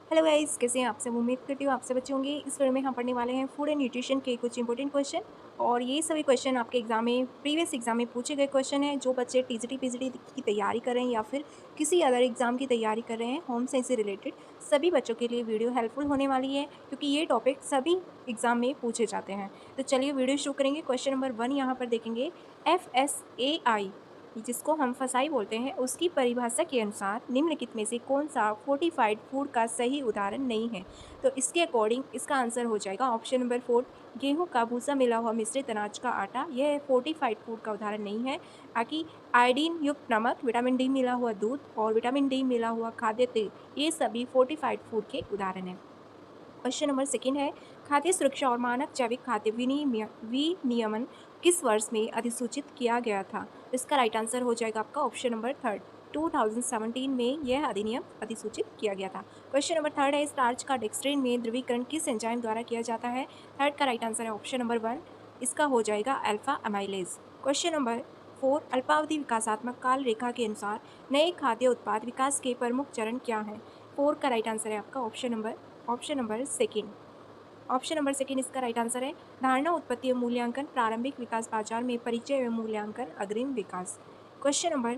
Hello guys, कैसे हैं आप सब। उम्मीद करती हूँ आप सब अच्छे होंगे। इस वीडियो में हम पढ़ने वाले हैं फूड एंड न्यूट्रिशन के कुछ इंपॉर्टेंट क्वेश्चन। और ये सभी क्वेश्चन आपके एग्जाम में प्रीवियस एग्जाम में पूछे गए क्वेश्चन हैं। जो बच्चे टीजीटी पीजीटी की तैयारी कर रहे हैं या फिर किसी अदर एग्जाम की तैयारी कर रहे हैं होम साइंस से रिलेटेड, सभी बच्चों के लिए वीडियो हेल्पफुल होने वाली है, क्योंकि ये टॉपिक सभी एग्जाम में पूछे जाते हैं। तो चलिए वीडियो शुरू करेंगे। क्वेश्चन नंबर 1 यहाँ पर देखेंगे। FSAI, जिसको हम फसाई बोलते हैं, उसकी परिभाषा के अनुसार निम्नलिखित में से कौन सा फोर्टिफाइड फूड का सही उदाहरण नहीं है। तो इसके अकॉर्डिंग इसका आंसर हो जाएगा ऑप्शन नंबर 4, गेहूं का भूसा मिला हुआ मिश्रित अनाज का आटा। यह फोर्टिफाइड फूड का उदाहरण नहीं है। बाकी आयोडीन युक्त नमक, विटामिन डी मिला हुआ दूध और विटामिन डी मिला हुआ खाद्य तेल, ये सभी फोर्टिफाइड फूड के उदाहरण हैं। क्वेश्चन नंबर 2 है, खाद्य सुरक्षा और मानक जैविक खाद्य विनियमन किस वर्ष में अधिसूचित किया गया था। इसका राइट आंसर हो जाएगा आपका ऑप्शन नंबर 3, 2017 में यह अधिनियम अधिसूचित किया गया था। क्वेश्चन नंबर 3 है, स्टार्च का डेक्सट्रिन में ध्रुवीकरण किस एंजाइम द्वारा किया जाता है। थर्ड का राइट आंसर है ऑप्शन नंबर 1, इसका हो जाएगा अल्फा अमाइलेज। क्वेश्चन नंबर 4, अल्पावधि विकासात्मक काल रेखा के अनुसार नए खाद्य उत्पाद विकास के प्रमुख चरण क्या हैं। 4 का राइट आंसर है आपका option number second. Option number second इसका राइट आंसर है। धारणा, उत्पत्ति एवं मूल्यांकन, प्रारंभिक विकास, बाजार में परिचय एवं मूल्यांकन, अग्रिम विकास। क्वेश्चन नंबर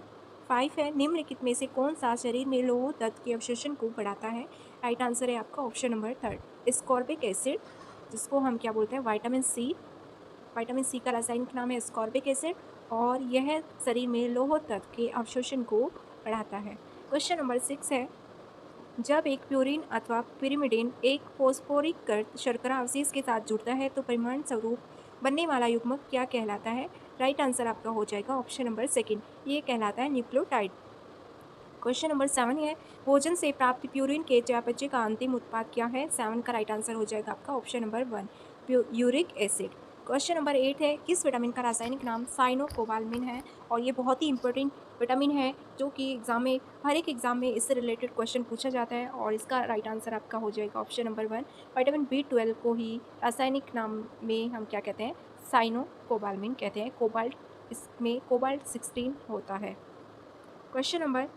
5 है, निम्नलिखित में से कौन सा शरीर में लौह तत्व के अवशोषण को बढ़ाता है। राइट आंसर है आपका ऑप्शन नंबर 3, स्कॉर्बिक एसिड, जिसको हम क्या बोलते हैं, विटामिन सी। विटामिन सी का रासायनिक नाम है स्कॉर्बिक एसिड, और यह शरीर में लौह तत्व के अवशोषण को बढ़ाता है। क्वेश्चन नंबर 6 है, जब एक प्यूरिन अथवा पिरिमिडिन एक फोस्फोरिक शर्करा अवशेष के साथ जुड़ता है तो परिमाण स्वरूप बनने वाला युग्मक क्या कहलाता है। राइट आंसर आपका हो जाएगा ऑप्शन नंबर सेकेंड, ये कहलाता है न्यूक्लियोटाइड। क्वेश्चन नंबर 7 है, भोजन से प्राप्त प्यूरिन के चयापचय का अंतिम उत्पाद क्या है। 7 का राइट आंसर हो जाएगा आपका option number 1, uric acid. Question number 8 है, किस विटामिन का रासायनिक नाम साइनोकोबाल्मिन है। और ये बहुत ही इंपॉर्टेंट विटामिन है, जो कि एग्जाम में हर एक एग्जाम में इससे रिलेटेड क्वेश्चन पूछा जाता है। और इसका राइट आंसर आपका हो जाएगा ऑप्शन नंबर 1, विटामिन B12 को ही रासायनिक नाम में हम क्या कहते हैं, साइनोकोबाल्मिन कहते हैं। कोबाल्ट, इसमें कोबाल्ट 16 होता है। क्वेश्चन नंबर,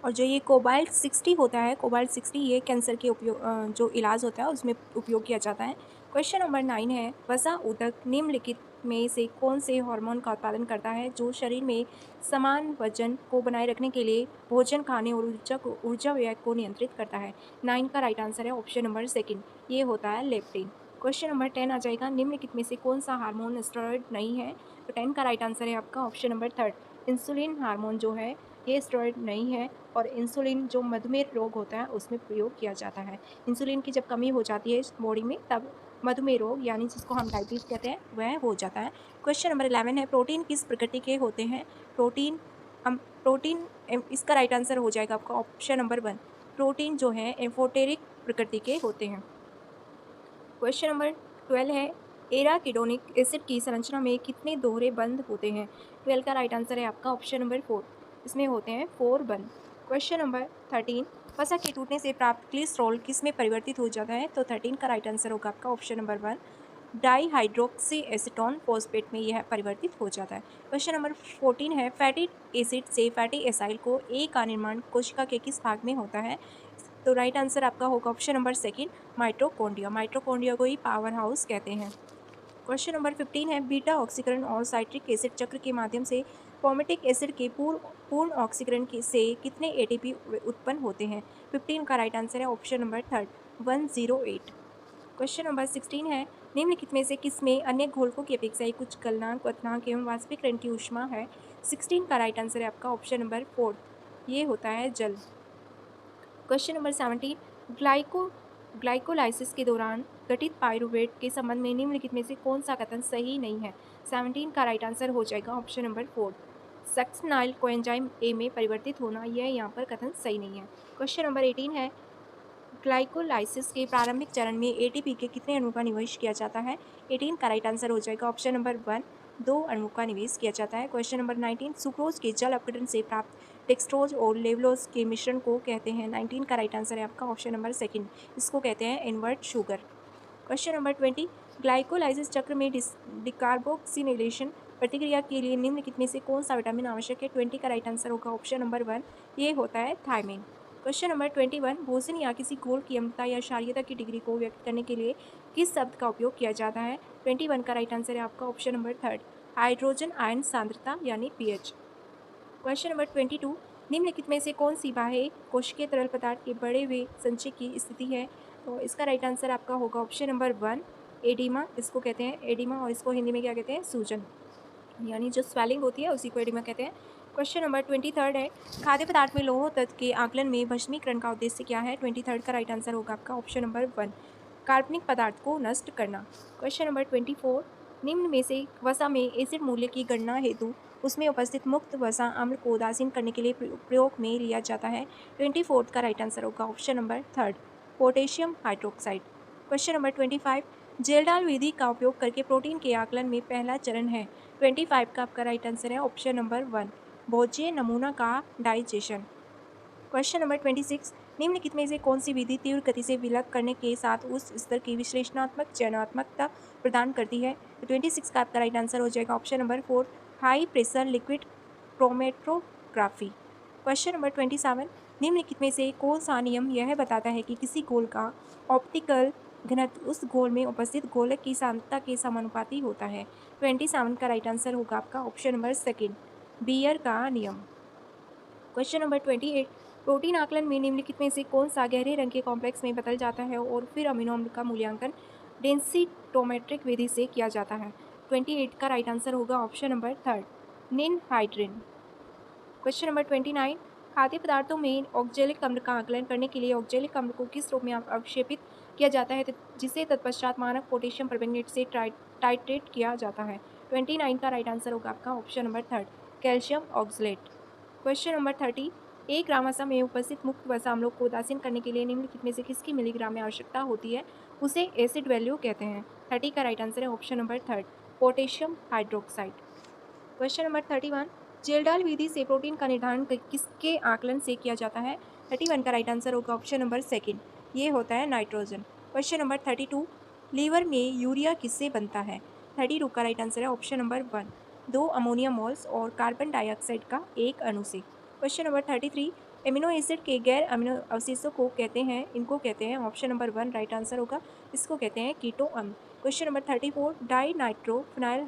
और जो ये कोबाल्ट 60 होता है, कोबाल्ट 60 ये कैंसर के उपयोग जो इलाज होता है उसमें उपयोग किया जाता है। क्वेश्चन नंबर 9 है, वसा ऊतक निम्नलिखित में से कौन से हार्मोन का उत्पादन करता है जो शरीर में समान वजन को बनाए रखने के लिए भोजन खाने और ऊर्जा व्यय को नियंत्रित करता है। 9 का राइट आंसर है ऑप्शन नंबर सेकेंड, ये होता है लेप्टिन। क्वेश्चन नंबर 10 आ जाएगा, निम्नलिखित में से कौन सा हार्मोन स्टेरॉयड नहीं है। तो 10 का राइट आंसर है आपका ऑप्शन नंबर 3, इंसुलिन हार्मोन जो है ये स्टेरॉयड नहीं है। और इंसुलिन जो मधुमेह रोग होता है उसमें प्रयोग किया जाता है। इंसुलिन की जब कमी हो जाती है इस बॉडी में, तब मधुमेह रोग यानी जिसको हम डायबिटीज़ कहते हैं वह हो जाता है। क्वेश्चन नंबर 11 है, प्रोटीन किस प्रकृति के होते हैं। प्रोटीन हम प्रोटीन इसका राइट आंसर हो जाएगा आपका ऑप्शन नंबर 1, प्रोटीन जो है एम्फोटेरिक प्रकृति के होते हैं। क्वेश्चन नंबर 12 है, एराकिडोनिक एसिड की संरचना में कितने दोहरे बंध होते हैं। 12 का राइट आंसर है आपका ऑप्शन नंबर 4, इसमें होते हैं 4 बंध। क्वेश्चन नंबर 13, वसा के टूटने से प्राप्त ग्लिसरॉल किस में परिवर्तित हो जाता है। तो 13 का राइट आंसर होगा आपका option number 1, dihydroxy acetone phosphate में यह परिवर्तित हो जाता है। क्वेश्चन नंबर 14 है, फैटी एसिड से फैटी एसाइल को ए का निर्माण कोशिका के किस भाग में होता है। तो राइट आंसर आपका होगा option number second, mitochondria. Mitochondria को ही पावर हाउस कहते हैं। क्वेश्चन नंबर 15 है, बीटा ऑक्सीकरण और साइट्रिक एसिड चक्र के माध्यम से फॉर्मेटिक एसिड के पूर्ण ऑक्सीकरण से कितने एटीपी उत्पन्न होते हैं। 15 का राइट आंसर है ऑप्शन नंबर 3, 108। क्वेश्चन नंबर 16 है, निम्नलिखित में से किसमें अन्य घोलकों की अपेक्षा कुछ गलनांक, क्वथनांक एवं वाष्पीकरण की ऊष्मा है। 16 का राइट आंसर है आपका ऑप्शन नंबर 4, ये होता है जल। क्वेश्चन नंबर 17, ग्लाइकोलाइसिस के दौरान गठित पाइरूवेट के संबंध में निम्नलिखित में से कौन सा कथन सही नहीं है। 17 का राइट आंसर हो जाएगा ऑप्शन नंबर 4, सक्सनाइल कोएंजाइम ए में परिवर्तित होना, यह यहाँ पर कथन सही नहीं है। क्वेश्चन नंबर 18 है, ग्लाइकोलाइसिस के प्रारंभिक चरण में एटीपी के कितने अणु का निवेश किया जाता है। 18 का राइट आंसर हो जाएगा ऑप्शन नंबर 1, 2 अणु का निवेश किया जाता है। क्वेश्चन नंबर 19, सुक्रोज के जल अपघटन से प्राप्त डेक्सट्रोज और लेवलोज के मिश्रण को कहते हैं। 19 का राइट आंसर है आपका ऑप्शन नंबर सेकेंड, इसको कहते हैं invert sugar. Question number 20, glycolysis चक्र में डिकार्बोक्सिलेशन प्रतिक्रिया के लिए निम्नलिखित में से कौन सा विटामिन आवश्यक है। 20 का राइट आंसर होगा ऑप्शन नंबर 1, ये होता है थायमिन। क्वेश्चन नंबर 21, भोजन या किसी घोल की अम्लता या क्षारीयता की डिग्री को व्यक्त करने के लिए किस शब्द का उपयोग किया जाता है? 21 का राइट आंसर है आपका option number third, hydrogen ion सांद्रता यानी पीएच। क्वेश्चन नंबर 22, निम्नलिखित में से कौन सी बाह्य कोशिकीय तरल पदार्थ के बढ़े हुए संचय की स्थिति है? तो इसका राइट आंसर आपका होगा ऑप्शन नंबर वन, एडिमा। इसको कहते हैं एडिमा और इसको हिंदी में क्या कहते हैं? सूजन, यानी जो स्वेलिंग होती है उसी को एडिमा कहते हैं। क्वेश्चन नंबर 23 है, खाद्य पदार्थ में लौह तत्व के आकलन में भस्मीकरण का उद्देश्य क्या है? 23 का राइट आंसर होगा आपका ऑप्शन नंबर वन, काल्पनिक पदार्थ को नष्ट करना। क्वेश्चन नंबर 24, निम्न में से वसा में एसिड मूल्य की गणना हेतु उसमें उपस्थित मुक्त वसा अम्ल को उदासीन करने के लिए प्रयोग में लिया जाता है? 24 का राइट आंसर होगा option number third, potassium hydroxide. Question number 25, जेलडाल विधि का उपयोग करके प्रोटीन के आकलन में पहला चरण है? 25 का आपका राइट आंसर है ऑप्शन नंबर वन, भोज्य नमूना का डाइजेशन। क्वेश्चन नंबर 26, निम्नलिखित में से कौन सी विधि तीव्र गति से विलग करने के साथ उस स्तर की विश्लेषणात्मक चयनात्मकता प्रदान करती है? तो 26 का आपका राइट आंसर हो जाएगा option number four, high pressure liquid chromatography. Question number 27, निम्नलिखित में से कौन सा नियम यह बताता है कि किसी घोल का ऑप्टिकल घनत्व उस घोल में उपस्थित घोलक की सांद्रता के समानुपाती होता है? 27 का राइट आंसर होगा आपका ऑप्शन नंबर सेकेंड, बियर का नियम। क्वेश्चन नंबर 28, प्रोटीन आकलन में निम्नलिखित में से कौन सा गहरे रंग के कॉम्प्लेक्स में बदल जाता है और फिर अमीनो अम्ल का मूल्यांकन डेंसिटोमेट्रिक विधि से किया जाता है? 28 का राइट आंसर होगा option number third, ninhydrin. Question number 29, खाद्य पदार्थों में ऑक्जेलिक अम्ल का आकलन करने के लिए ऑक्जेलिक अम्ल को किस रूप में अवक्षेपित किया जाता है जिसे तत्पश्चात मानक पोटेशियम परमैंगनेट से टाइट्रेट किया जाता है? 29 का राइट आंसर होगा आपका option number third, calcium oxalate. Question number 30, एक ग्राम वसा में उपस्थित मुक्त वसा अम्लों को उदासीन करने के लिए निम्नलिखित में से किसकी मिलीग्राम में आवश्यकता होती है? उसे एसिड वैल्यू कहते हैं। 30 का राइट आंसर है option number third, potassium hydroxide. Question number 31, जेलडाल विधि से प्रोटीन का निर्धारण किसके आकलन से किया जाता है? 31 का राइट आंसर होगा ऑप्शन नंबर सेकेंड, ये होता है नाइट्रोजन। क्वेश्चन नंबर 32, लीवर में यूरिया किससे बनता है? 32 का राइट आंसर है ऑप्शन नंबर वन, दो अमोनिया मॉल्स और कार्बन डाइऑक्साइड का एक अणु से। क्वेश्चन नंबर 33, एमिनो एसिड के गैर अमीनो अवशेषों को कहते हैं, इनको कहते हैं option number one right answer होगा, इसको कहते हैं कीटो अम्ल। Question number 34, di nitro phenyl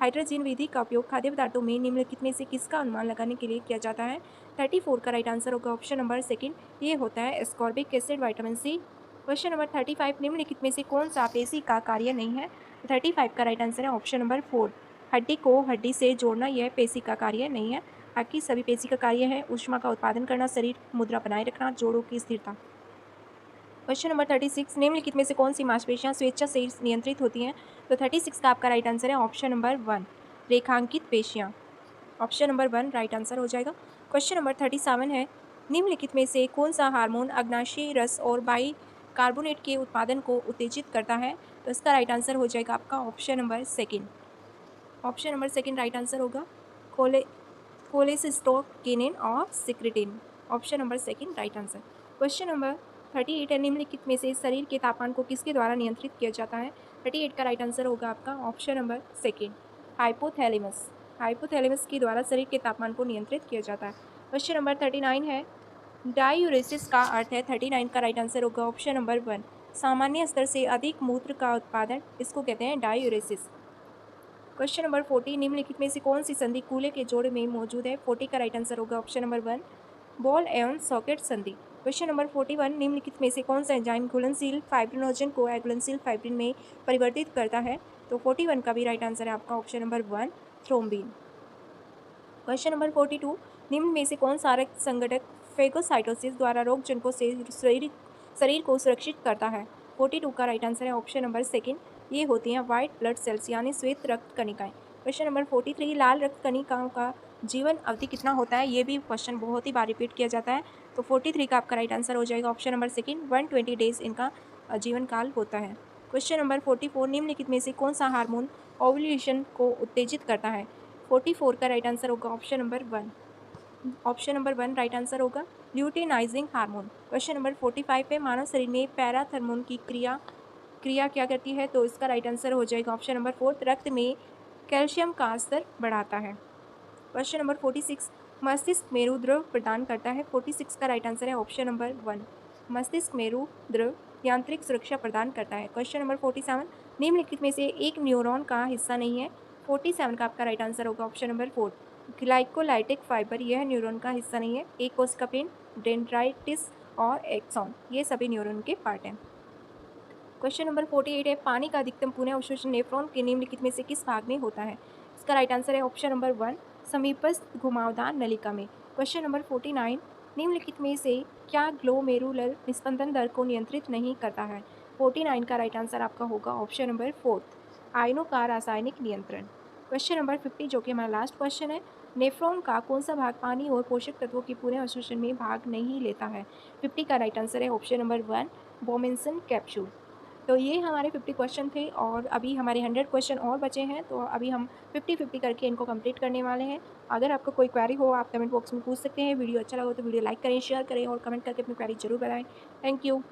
hydrogen विधि का उपयोग खाद्य पदार्थों में निम्नलिखित में से किसका अनुमान लगाने के लिए किया जाता है? 34 का राइट आंसर होगा ऑप्शन नंबर सेकेंड, ये होता है ascorbic acid vitamin C. Question number 35, निम्नलिखित में से कौन सा पेशी का कार्य नहीं है? 35 का राइट आंसर है ऑप्शन नंबर फोर, हड्डी को हड्डी से जोड़ना, यह पेशी का कार्य नहीं है। बाकी सभी पेशी का कार्य है ऊष्मा का उत्पादन करना, शरीर मुद्रा बनाए रखना, जोड़ों की स्थिरता। क्वेश्चन नंबर 36, निम्नलिखित में से कौन सी मांसपेशियां स्वेच्छा से नियंत्रित होती हैं? तो 36 का आपका राइट आंसर है ऑप्शन नंबर वन, रेखांकित पेशियां। Option number one right answer हो जाएगा। क्वेश्चन नंबर 37 है, निम्नलिखित में से कौन सा हार्मोन अग्नाशय रस और बाई कार्बोनेट के उत्पादन को उत्तेजित करता है? तो इसका राइट आंसर हो जाएगा आपका option number second, option number second right answer होगा कोलेसिस्टोकिनिन और secretin. Option number second right answer. Question number 38 है, निम्नलिखित में से शरीर के तापमान को किसके द्वारा नियंत्रित किया जाता है? 38 का राइट आंसर होगा आपका option number second, hypothalamus. Hypothalamus के द्वारा शरीर के तापमान को नियंत्रित किया जाता है। क्वेश्चन नंबर 39 है, डायूरेसिस का अर्थ है? 39 का राइट आंसर होगा ऑप्शन नंबर वन, सामान्य स्तर से अधिक मूत्र का उत्पादन, इसको कहते हैं डायूरेसिस। क्वेश्चन नंबर 40, निम्नलिखित में से कौन सी संधि कूल्हे के जोड़े में मौजूद है? 40 का राइट आंसर होगा ऑप्शन नंबर वन, बॉल एवं सॉकेट संधि। क्वेश्चन नंबर 41, निम्नलिखित में से कौन सा एंजाइम घुलनशील फाइब्रिनोजन को अघुलनशील फाइब्रिन में परिवर्तित करता है? तो 41 का भी राइट आंसर है आपका option number one, thrombin. Question number 42, निम्न में से कौन सा रक्त संगठक फेगोसाइटोसिस द्वारा रोगजनकों से शरीर को सुरक्षित करता है? 42 का राइट आंसर है ऑप्शन नंबर सेकेंड, ये होती हैं वाइट ब्लड सेल्स यानी श्वेत रक्त कणिकाएं। क्वेश्चन नंबर 43, लाल रक्त कणिकाओं का जीवन अवधि कितना होता है? ये भी क्वेश्चन बहुत ही बार रिपीट किया जाता है। तो 43 का आपका राइट आंसर हो जाएगा ऑप्शन नंबर सेकेंड, 120 डेज इनका जीवन काल होता है। क्वेश्चन नंबर 44, निम्नलिखित में से कौन सा हार्मोन ओव्यूलेशन को उत्तेजित करता है? 44 का राइट आंसर होगा option number one, option number one right answer होगा ल्यूटेनाइजिंग हार्मोन। क्वेश्चन नंबर 45 पे, मानव शरीर में पैराथर्मोन की क्रिया क्या करती है? तो इसका राइट आंसर हो जाएगा ऑप्शन नंबर फोर्थ, रक्त में कैल्शियम का स्तर बढ़ाता है। क्वेश्चन नंबर 46, मस्तिष्क मेरु द्रव प्रदान करता है। 46 का राइट आंसर है ऑप्शन नंबर 1। मस्तिष्क मेरु द्रव यांत्रिक सुरक्षा प्रदान करता है। क्वेश्चन नंबर 47, निम्नलिखित में से एक न्यूरॉन का हिस्सा नहीं है। 47 का आपका राइट आंसर होगा ऑप्शन नंबर 4, ग्लाइकोलाइटिक फाइबर। यह न्यूरॉन का हिस्सा नहीं है। एक कोशिका पिंड, डेंड्राइटिस और एक्सॉन, ये सभी न्यूरॉन के पार्ट हैं। क्वेश्चन नंबर 48 है, पानी का अधिकतम पुनः अवशोषण नेफ्रॉन के निम्नलिखित में से किस भाग में होता है। इसका राइट आंसर है ऑप्शन नंबर 1, समीपस्थ घुमावदार नलिका में। क्वेश्चन नंबर 49, निम्नलिखित में से क्या ग्लोमेरुलर निस्पंदन दर को नियंत्रित नहीं करता है। 49 का राइट आंसर आपका होगा ऑप्शन नंबर 4, आयनों का रासायनिक नियंत्रण। क्वेश्चन नंबर 50 जो कि हमारा लास्ट क्वेश्चन है, नेफ्रॉन का कौन सा भाग पानी और पोषक तत्वों के पुनः अवशोषण में भाग नहीं लेता है। 50 का राइट आंसर है ऑप्शन नंबर 1, बोमेंसन कैप्सूल। तो ये हमारे 50 क्वेश्चन थे और अभी हमारे 100 क्वेश्चन और बचे हैं, तो अभी हम 50-50 करके इनको कंप्लीट करने वाले हैं। अगर आपको कोई क्वेरी हो आप कमेंट बॉक्स में पूछ सकते हैं। वीडियो अच्छा लगा हो तो वीडियो लाइक करें, शेयर करें और कमेंट करके अपनी क्वेरी ज़रूर बताएं। Thank you.